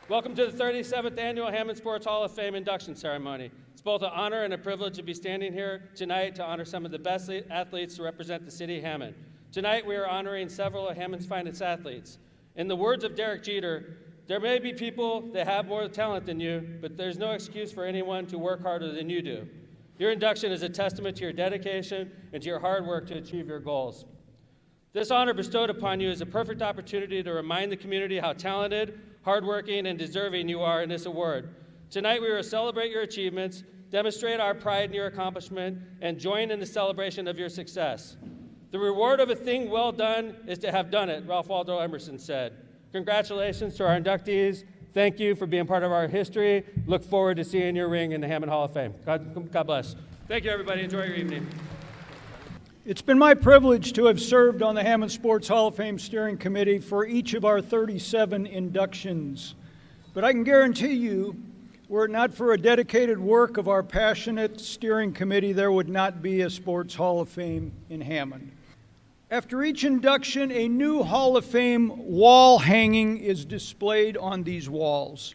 Welcome to the 37th Annual Hammond Sports Hall of Fame induction ceremony. It's both an honor and a privilege to be standing here tonight to honor some of the best athletes to represent the city of Hammond. Tonight we are honoring several of Hammond's finest athletes. In the words of Derek Jeter, there may be people that have more talent than you, but there's no excuse for anyone to work harder than you do. Your induction is a testament to your dedication and to your hard work to achieve your goals. This honor bestowed upon you is a perfect opportunity to remind the community how talented, hardworking, and deserving you are in this award. Tonight we will celebrate your achievements, demonstrate our pride in your accomplishment, and join in the celebration of your success. The reward of a thing well done is to have done it, Ralph Waldo Emerson said. Congratulations to our inductees. Thank you for being part of our history. Look forward to seeing your ring in the Hammond Hall of Fame. God bless. Thank you, everybody. Enjoy your evening. It's been my privilege to have served on the Hammond Sports Hall of Fame Steering Committee for each of our 37 inductions. But I can guarantee you, were it not for a dedicated work of our passionate steering committee, there would not be a Sports Hall of Fame in Hammond. After each induction, a new Hall of Fame wall hanging is displayed on these walls.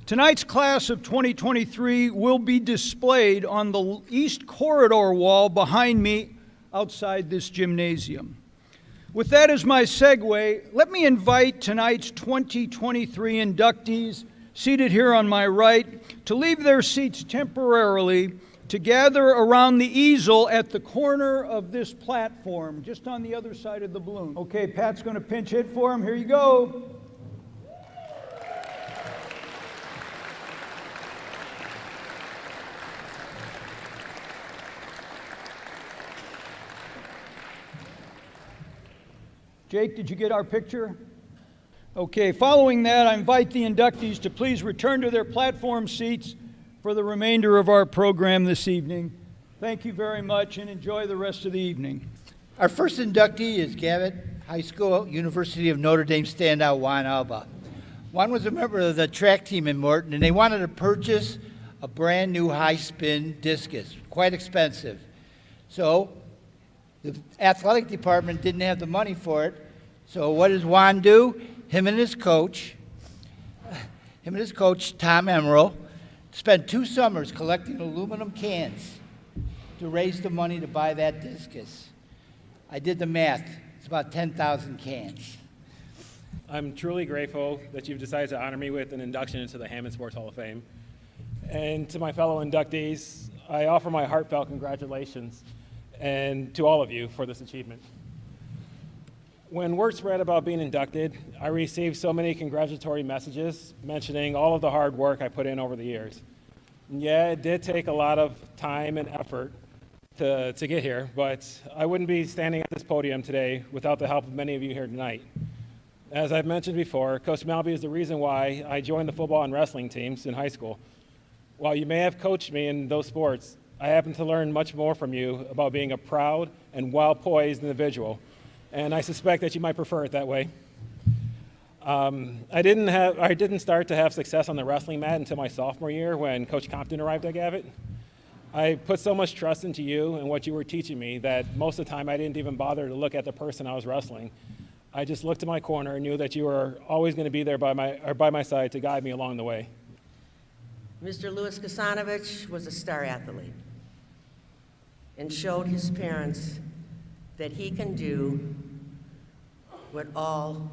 Tonight's class of 2023 will be displayed on the east corridor wall behind me outside this gymnasium. With that as my segue, let me invite tonight's 2023 inductees seated here on my right to leave their seats temporarily to gather around the easel at the corner of this platform, just on the other side of the balloon. Okay, Pat's going to pinch hit for him. Here you go. Jake, did you get our picture? Okay, following that, I invite the inductees to please return to their platform seats for the remainder of our program this evening. Thank you very much and enjoy the rest of the evening. Our first inductee is Gavitt High School, University of Notre Dame standout Juan Alba. Juan was a member of the track team in Morton, and they wanted to purchase a brand new high-spin discus, quite expensive. So the athletic department didn't have the money for it. So what does Juan do? Him and his coach, Tom Emerald, spent 2 summers collecting aluminum cans to raise the money to buy that discus. I did the math. It's about 10,000 cans. I'm truly grateful that you've decided to honor me with an induction into the Hammond Sports Hall of Fame. And to my fellow inductees, I offer my heartfelt congratulations and to all of you for this achievement. When word spread about being inducted, I received so many congratulatory messages mentioning all of the hard work I put in over the years. And yeah, it did take a lot of time and effort to get here, but I wouldn't be standing at this podium today without the help of many of you here tonight. As I've mentioned before, Coach Malby is the reason why I joined the football and wrestling teams in high school. While you may have coached me in those sports, I happened to learn much more from you about being a proud and well-poised individual, and I suspect that you might prefer it that way. I didn't start to have success on the wrestling mat until my sophomore year when Coach Compton arrived at Gavitt. I put so much trust into you and what you were teaching me that most of the time I didn't even bother to look at the person I was wrestling. I just looked to my corner and knew that you were always going to be there by my side to guide me along the way. Mr. Louis Kasanovich was a star athlete and showed his parents that he can do what all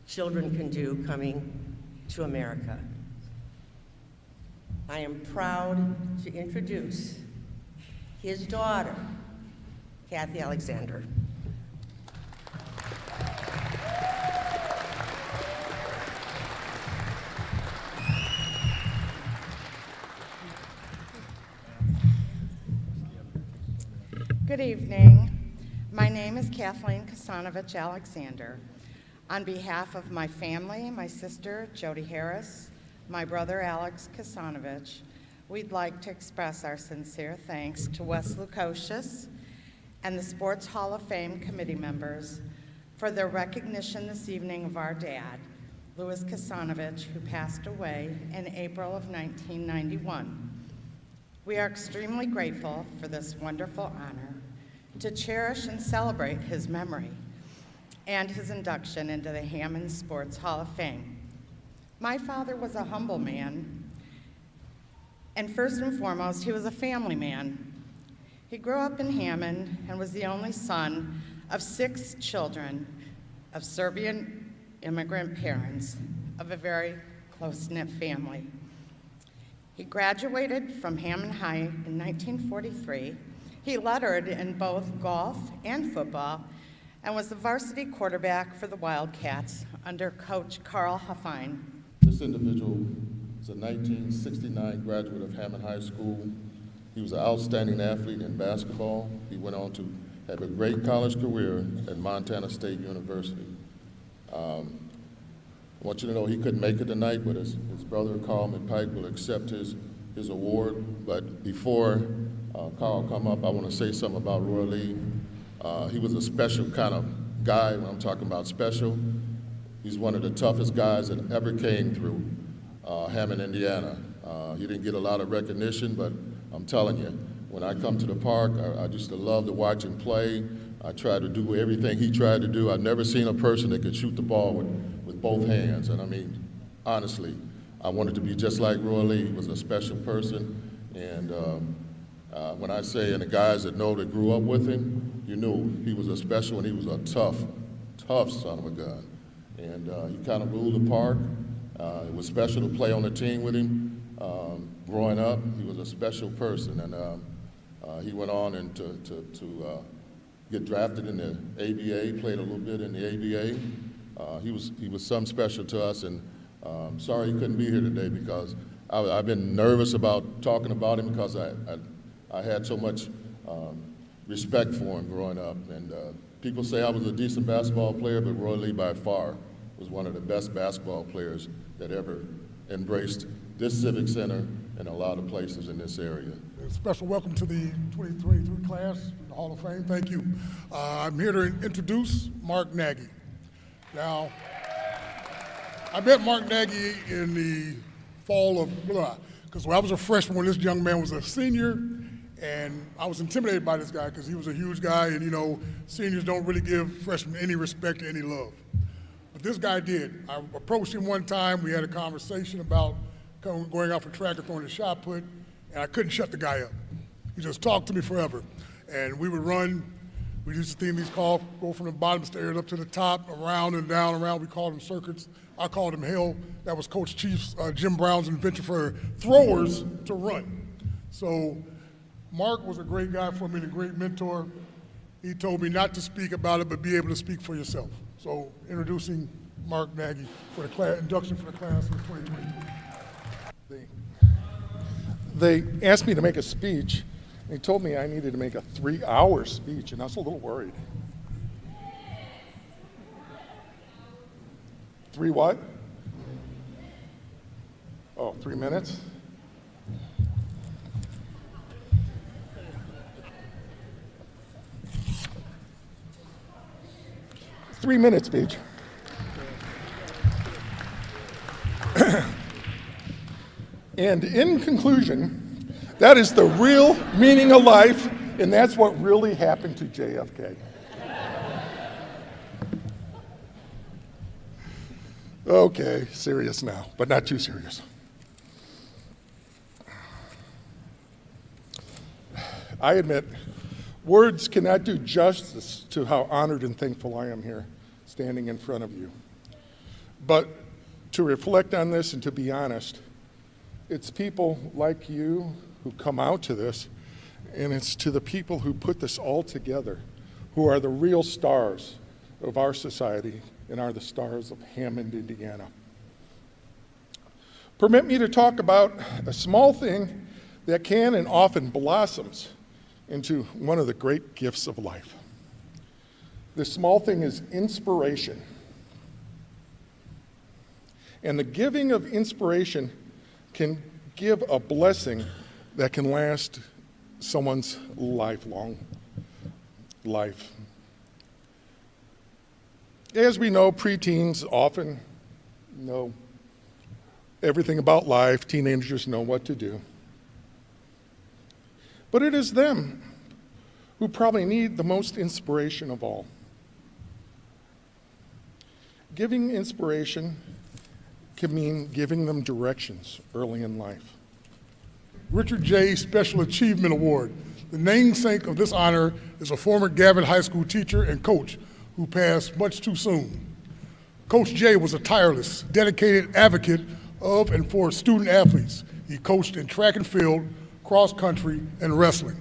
children can do coming to America. I am proud to introduce his daughter, Kathy Alexander. Good evening. My name is Kathleen Kasanovich Alexander. On behalf of my family, my sister, Jody Harris, my brother, Alex Kasanovich, we'd like to express our sincere thanks to Wes Lukosius and the Sports Hall of Fame committee members for their recognition this evening of our dad, Louis Kasanovich, who passed away in April of 1991. We are extremely grateful for this wonderful honor to cherish and celebrate his memory and his induction into the Hammond Sports Hall of Fame. My father was a humble man, and first and foremost, he was a family man. He grew up in Hammond and was the only son of 6 children of Serbian immigrant parents of a very close-knit family. He graduated from Hammond High in 1943. He lettered in both golf and football and was the varsity quarterback for the Wildcats under Coach Carl Huffine. This individual is a 1969 graduate of Hammond High School. He was an outstanding athlete in basketball. He went on to have a great college career at Montana State University. I want you to know he couldn't make it tonight, but his brother Carl McPike will accept his award. But before Carl come up, I want to say something about Roy Lee. He was a special kind of guy. When I'm talking about special, he's one of the toughest guys that ever came through Hammond, Indiana. He didn't get a lot of recognition, but I'm telling you, when I come to the park, I just love to watch him play. I try to do everything he tried to do. I've never seen a person that could shoot the ball with both hands. And I mean, honestly, I wanted to be just like Roy Lee. He was a special person. And when I say, and the guys that know that grew up with him, you knew he was a special and he was a tough son of a gun. And he kind of ruled the park. It was special to play on the team with him. Growing up, he was a special person. And he went on and to get drafted in the ABA, played a little bit in the ABA. He was something special to us, and sorry he couldn't be here today because I've been nervous about talking about him because I had so much respect for him growing up. And people say I was a decent basketball player, but Roy Lee by far was one of the best basketball players that ever embraced this Civic Center and a lot of places in this area. A special welcome to the 2023 class, the Hall of Fame. Thank you. I'm here to introduce Mark Nagy. Now, I met Mark Nagy in the fall of, because when I was a freshman when this young man was a senior, and I was intimidated by this guy because he was a huge guy, and you know, seniors don't really give freshmen any respect or any love. But this guy did. I approached him one time, we had a conversation about going out for track or throwing a shot put, and I couldn't shut the guy up. He just talked to me forever. And we would run, we used to theme these calls, go from the bottom stairs up to the top, around and down, around. We called them circuits. I called them hell. That was Coach Chief's, Jim Brown's invention for throwers to run. So Mark was a great guy for me and a great mentor. He told me not to speak about it, but be able to speak for yourself. So introducing Mark Nagy for the induction for the class of 2023. They asked me to make a speech. They told me I needed to make a 3-hour speech, and I was a little worried. 3 what? Oh, 3 minutes? Three-minute speech. And in conclusion, that is the real meaning of life, and that's what really happened to JFK. Okay, serious now, but not too serious. I admit, words cannot do justice to how honored and thankful I am here, standing in front of you. But to reflect on this and to be honest, it's people like you who come out to this, and it's to the people who put this all together, who are the real stars of our society and are the stars of Hammond, Indiana. Permit me to talk about a small thing that can and often blossoms into one of the great gifts of life. This small thing is inspiration. And the giving of inspiration can give a blessing that can last someone's lifelong life. As we know, preteens often know everything about life. Teenagers know what to do. But it is them who probably need the most inspiration of all. Giving inspiration can mean giving them directions early in life. Richard J. Special Achievement Award. The namesake of this honor is a former Gavin High School teacher and coach who passed much too soon. Coach J was a tireless, dedicated advocate of and for student athletes. He coached in track and field, cross country, and wrestling.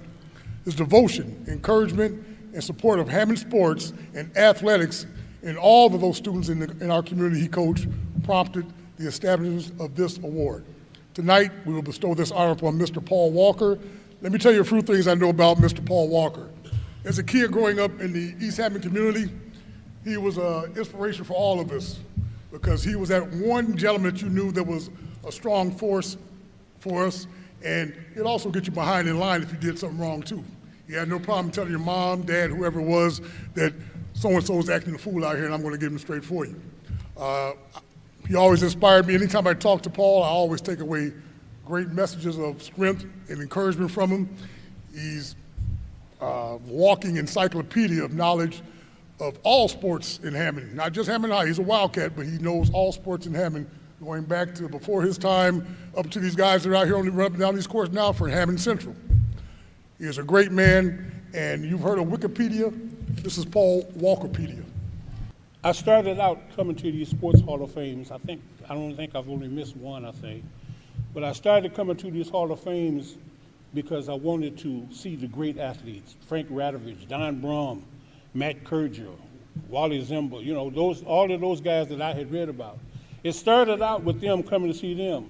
His devotion, encouragement, and support of Hammond sports and athletics and all of those students in our community he coached prompted the establishment of this award. Tonight, we will bestow this honor upon Mr. Paul Walker. Let me tell you a few things I know about Mr. Paul Walker. As a kid growing up in the East Hammond community, he was an inspiration for all of us because he was that one gentleman that you knew that was a strong force for us, and he'd also get you behind in line if you did something wrong too. He had no problem telling your mom, dad, whoever it was, that so-and-so is acting a fool out here and I'm going to give him straight for you. He always inspired me. Anytime I talk to Paul, I always take away great messages of strength and encouragement from him. He's a walking encyclopedia of knowledge of all sports in Hammond, not just Hammond High. He's a Wildcat, but he knows all sports in Hammond, going back to before his time up to these guys that are out here only running up and down these courts now for Hammond Central. He is a great man, and you've heard of Wikipedia. This is Paul Walkerpedia. I started out coming to these Sports Hall of Fames. I don't think I've only missed one, I think. But I started coming to these Hall of Fames because I wanted to see the great athletes, Frank Radovich, Don Brum, Matt Kurger, Wally Zimba, you know, all of those guys that I had read about. It started out with them coming to see them.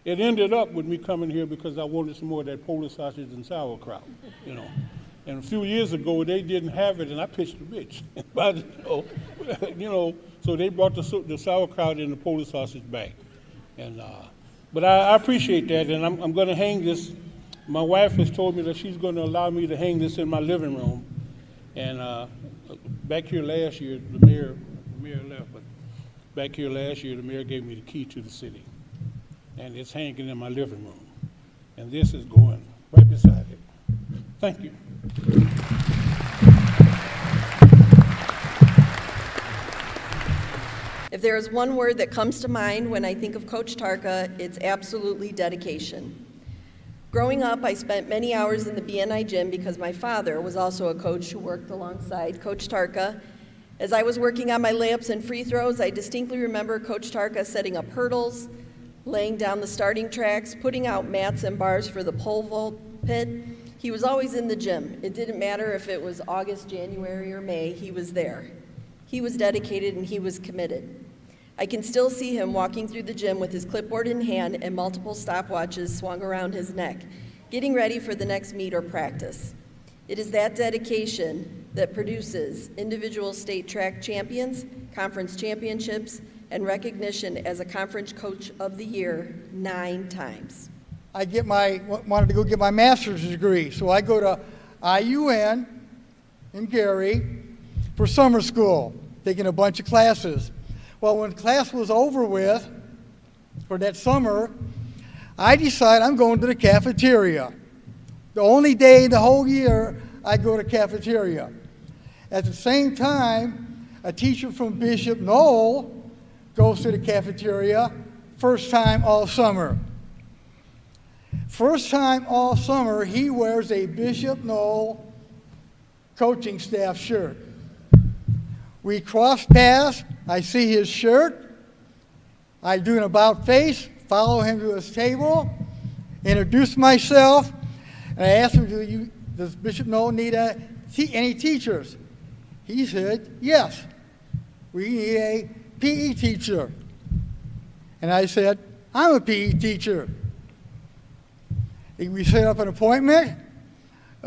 It ended up with me coming here because I wanted some more of that Polish sausage and sauerkraut, you know. And a few years ago, they didn't have it, and I pitched a bitch. But, so they brought the sauerkraut and the Polish sausage back. And, but I appreciate that, and I'm going to hang this. My wife has told me that she's going to allow me to hang this in my living room. And back here last year, the mayor left, but back here last year, the mayor gave me the key to the city. And it's hanging in my living room. And this is going right beside it. Thank you. If there is one word that comes to mind when I think of Coach Tarka, it's absolutely dedication. Growing up, I spent many hours in the BNI gym because my father was also a coach who worked alongside Coach Tarka. As I was working on my layups and free throws, I distinctly remember Coach Tarka setting up hurdles, laying down the starting tracks, putting out mats and bars for the pole vault pit. He was always in the gym. It didn't matter if it was August, January, or May, he was there. He was dedicated and he was committed. I can still see him walking through the gym with his clipboard in hand and multiple stopwatches swung around his neck, getting ready for the next meet or practice. It is that dedication that produces individual state track champions, conference championships, and recognition as a Conference Coach of the Year 9 times. I wanted to go get my master's degree, so I go to IUN in Gary for summer school, taking a bunch of classes. Well, when class was over with for that summer, I decide I'm going to the cafeteria. The only day the whole year I go to cafeteria. At the same time, a teacher from Bishop Knoll goes to the cafeteria, first time all summer. First time all summer, he wears a Bishop Knoll coaching staff shirt. We cross paths, I see his shirt, I do an about face, follow him to his table, introduce myself, and I asked him, does Bishop Knoll need any teachers? He said, yes, we need a PE teacher. And I said, I'm a PE teacher. We set up an appointment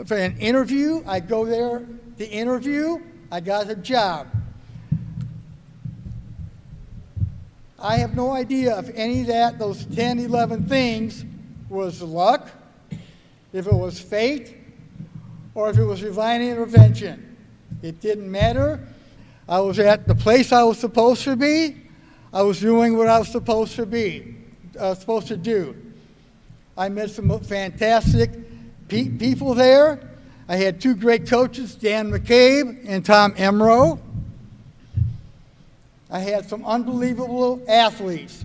for an interview. I go there to interview. I got the job. I have no idea if any of those 10, 11 things was luck, if it was fate, or if it was divine intervention. It didn't matter. I was at the place I was supposed to be. I was doing what I was supposed to do. I met some fantastic people there. I had two great coaches, Dan McCabe and Tom Emro. I had some unbelievable athletes.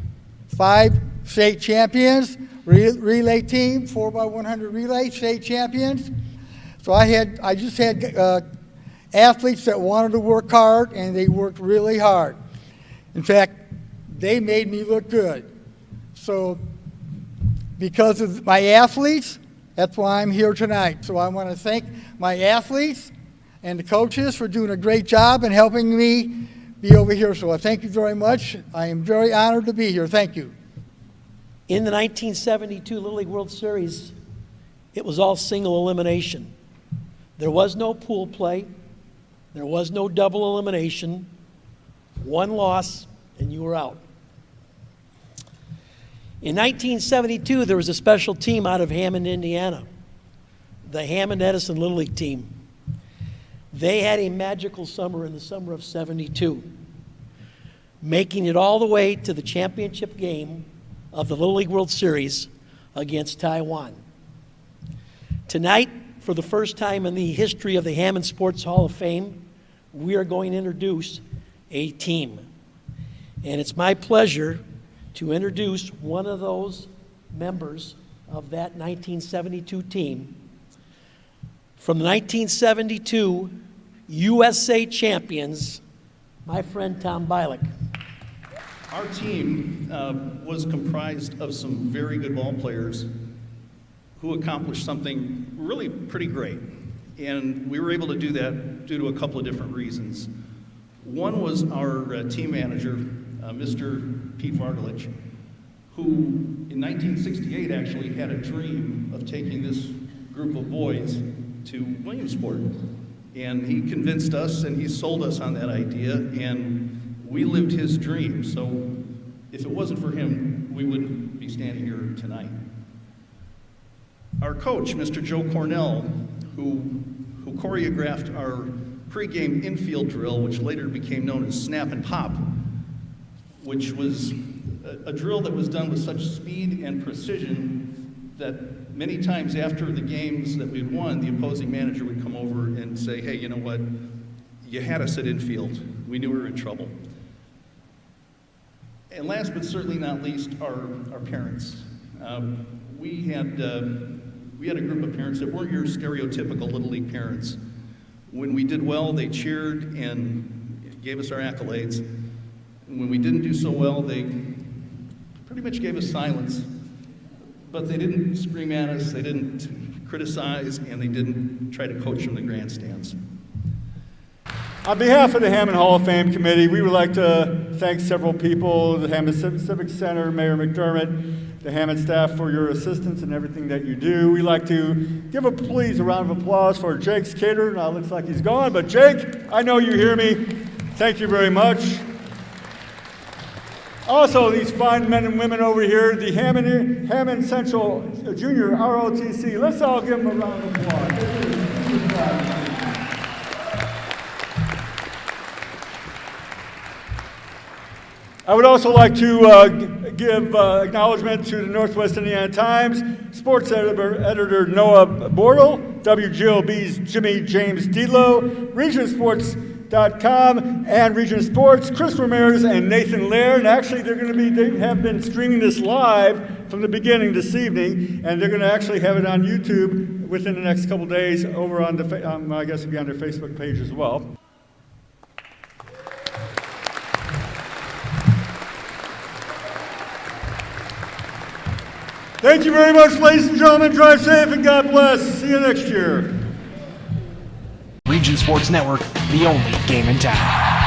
5 state champions, relay team, 4x100 relay state champions. So I just had athletes that wanted to work hard, and they worked really hard. In fact, they made me look good. So because of my athletes, that's why I'm here tonight. So I want to thank my athletes and the coaches for doing a great job and helping me be over here. So I thank you very much. I am very honored to be here. Thank you. In the 1972 Little League World Series, it was all single elimination. There was no pool play. There was no double elimination. One loss, and you were out. In 1972, there was a special team out of Hammond, Indiana, the Hammond Edison Little League team. They had a magical summer in the summer of '72, making it all the way to the championship game of the Little League World Series against Taiwan. Tonight, for the first time in the history of the Hammond Sports Hall of Fame, we are going to introduce a team. And it's my pleasure to introduce one of those members of that 1972 team. From the 1972 USA champions, my friend Tom Bialik. Our team was comprised of some very good ball players who accomplished something really pretty great. And we were able to do that due to a couple of different reasons. One was our team manager, Mr. Pete Vargalich, who in 1968 actually had a dream of taking this group of boys to Williamsport. And he convinced us and he sold us on that idea, and we lived his dream. So if it wasn't for him, we wouldn't be standing here tonight. Our coach, Mr. Joe Cornell, who choreographed our pregame infield drill, which later became known as Snap and Pop, which was a drill that was done with such speed and precision that many times after the games that we'd won, the opposing manager would come over and say, hey, you know what, you had us at infield. We knew we were in trouble. And last but certainly not least, our parents. We had a group of parents that weren't your stereotypical Little League parents. When we did well, they cheered and gave us our accolades. And when we didn't do so well, they pretty much gave us silence. But they didn't scream at us, they didn't criticize, and they didn't try to coach from the grandstands. On behalf of the Hammond Hall of Fame Committee, we would like to thank several people, the Hammond Civic Center, Mayor McDermott, the Hammond staff for your assistance and everything that you do. We'd like to give a round of applause for Jake Skater. Now it looks like he's gone, but Jake, I know you hear me. Thank you very much. Also, these fine men and women over here, the Hammond Central Junior ROTC. Let's all give them a round of applause. I would also like to give acknowledgement to the Northwest Indiana Times, sports editor Noah Bortle, WGOB's Jimmy James Delo, RegionSports.com and Region Sports, Chris Ramirez and Nathan Laird. And actually, they have been streaming this live from the beginning this evening, and they're going to actually have it on YouTube within the next couple days over on I guess it'll be on their Facebook page as well. Thank you very much, ladies and gentlemen. Drive safe and God bless. See you next year. Region Sports Network, the only game in town.